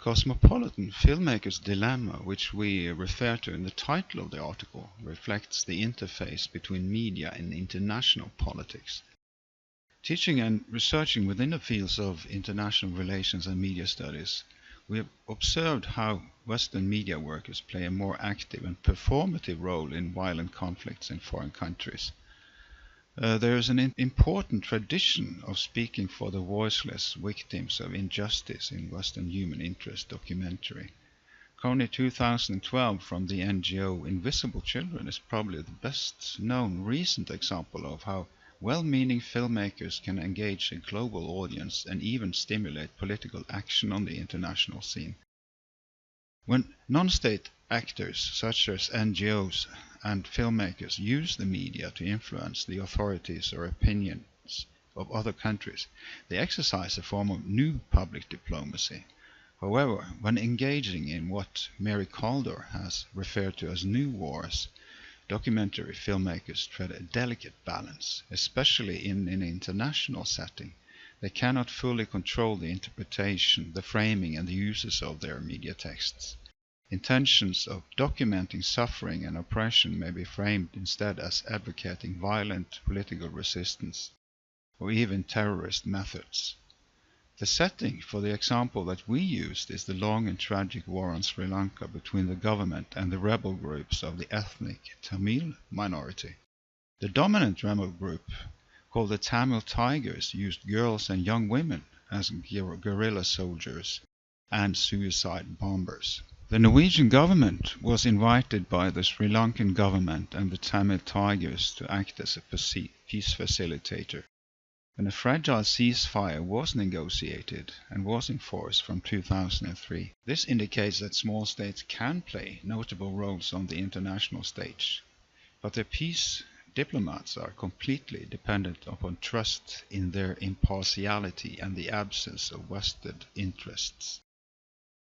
cosmopolitan filmmaker's dilemma, which we refer to in the title of the article, reflects the interface between media and international politics. Teaching and researching within the fields of international relations and media studies, we have observed how Western media workers play a more active and performative role in violent conflicts in foreign countries. There is an important tradition of speaking for the voiceless victims of injustice in Western human interest documentary. Only 2012 from the NGO Invisible Children is probably the best known recent example of how well-meaning filmmakers can engage a global audience and even stimulate political action on the international scene. When non-state actors such as NGOs and filmmakers use the media to influence the authorities or opinions of other countries, they exercise a form of new public diplomacy. However, when engaging in what Mary Kaldor has referred to as new wars, documentary filmmakers tread a delicate balance, especially in an international setting. They cannot fully control the interpretation, the framing and the uses of their media texts. Intentions of documenting suffering and oppression may be framed instead as advocating violent political resistance or even terrorist methods. The setting for the example that we used is the long and tragic war on Sri Lanka between the government and the rebel groups of the ethnic Tamil minority. The dominant rebel group, called the Tamil Tigers, used girls and young women as guerrilla soldiers and suicide bombers. The Norwegian government was invited by the Sri Lankan government and the Tamil Tigers to act as a peace facilitator. When a fragile ceasefire was negotiated and was in force from 2003, this indicates that small states can play notable roles on the international stage, but their peace diplomats are completely dependent upon trust in their impartiality and the absence of vested interests.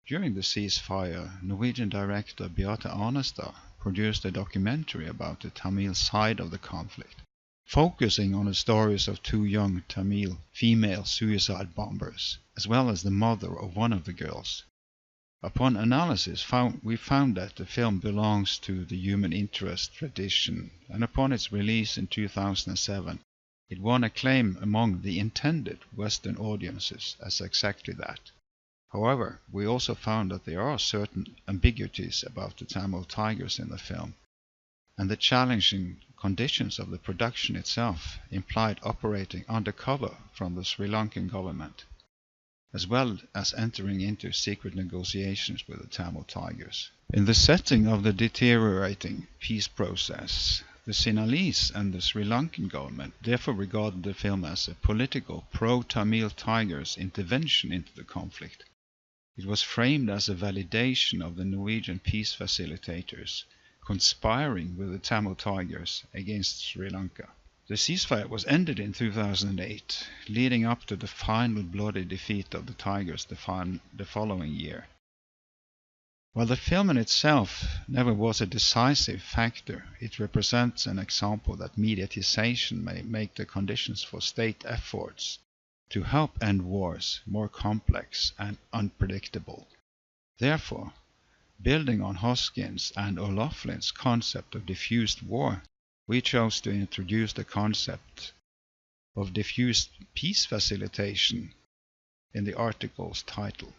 During the ceasefire, Norwegian director Beate Arnestad produced a documentary about the Tamil side of the conflict, focusing on the stories of two young Tamil female suicide bombers, as well as the mother of one of the girls. Upon analysis, we found that the film belongs to the human interest tradition, and upon its release in 2007, it won acclaim among the intended Western audiences as exactly that. However, we also found that there are certain ambiguities about the Tamil Tigers in the film, and the challenging conditions of the production itself implied operating undercover from the Sri Lankan government, as well as entering into secret negotiations with the Tamil Tigers. In the setting of the deteriorating peace process, the Sinhalese and the Sri Lankan government therefore regarded the film as a political pro-Tamil Tigers intervention into the conflict. It was framed as a validation of the Norwegian peace facilitators conspiring with the Tamil Tigers against Sri Lanka. The ceasefire was ended in 2008, leading up to the final bloody defeat of the Tigers the following year. While the film in itself never was a decisive factor, it represents an example that mediatization may make the conditions for state efforts to help end wars more complex and unpredictable. Therefore, building on Hoskin's and O'Loughlin's concept of diffused war, we chose to introduce the concept of diffused peace facilitation in the article's title.